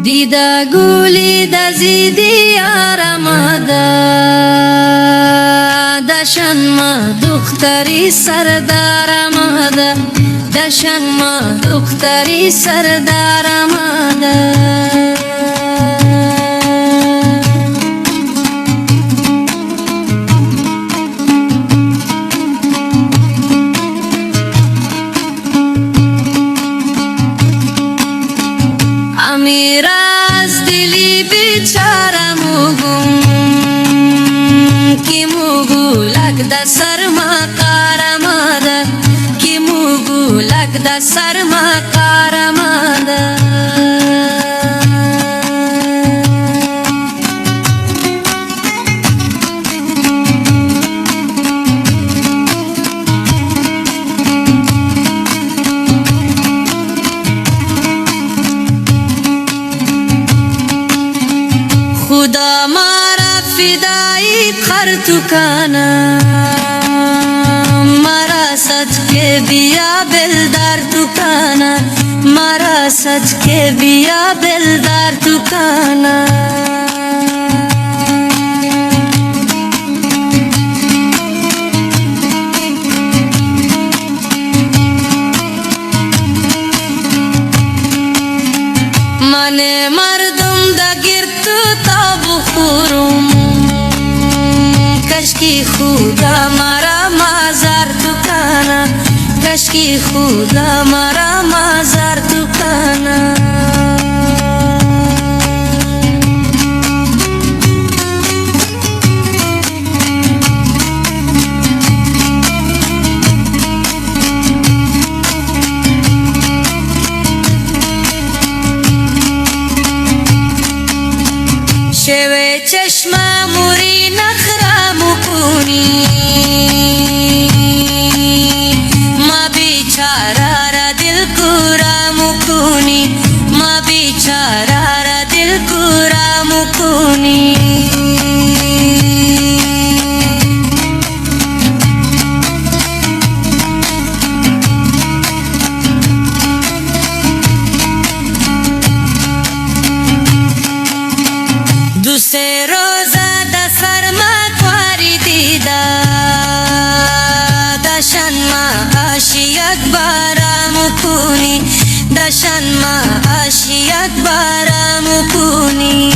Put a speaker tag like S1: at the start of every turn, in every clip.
S1: دیدا گولی دزیدی آرامادا دشن ما دختری سردارمادا دشن ما دختری سردارمادا امیر از دلی بیچاره موگم کی موگو لگ دا سرما کارماده کی موگو لگ دا سرما کارماده خدا مارا فدایی خر تو کانا مارا سچ کے بیا بلدار تو کانا مارا سچ کے بیا بلدار تو کانا مانے مردم دا گرتو تا بخورم کشکی خدا مارا مازار دکانا کشکی خدا مارا مازار دکانا شوه چشم موری نخرا مکونی ما بیچاره را دل کورا مکونی ما بیچاره را دل کورا مکونی دوسه روزه دا سرما تواری دیده دشن ما عاشیت بارم کنی دشن ما عاشیت بارم کنی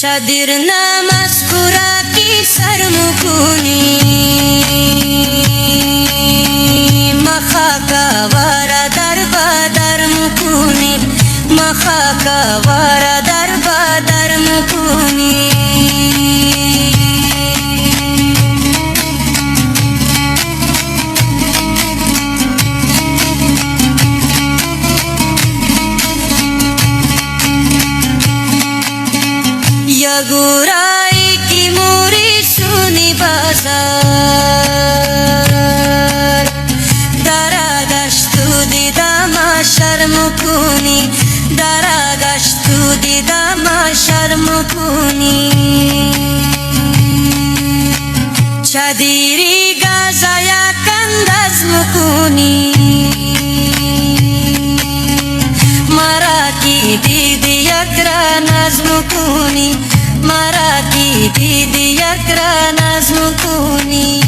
S1: شادر نمسکورا کی سرمکونی مخاکا وارا در بادر مکونی مخاکا وارا در بادر مکونی گورائی کی موری سونی بازار دارا گشتو دیدم شرم کنی دارا گشتو دیدم شرم کنی چادری گازایا کنداز مکنی مرا کی دیدی اکرا نظم کنی مرا کی دیدی اکرا نظم کنی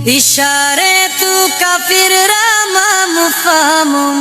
S1: اشاره تو کافر را ما مفهمم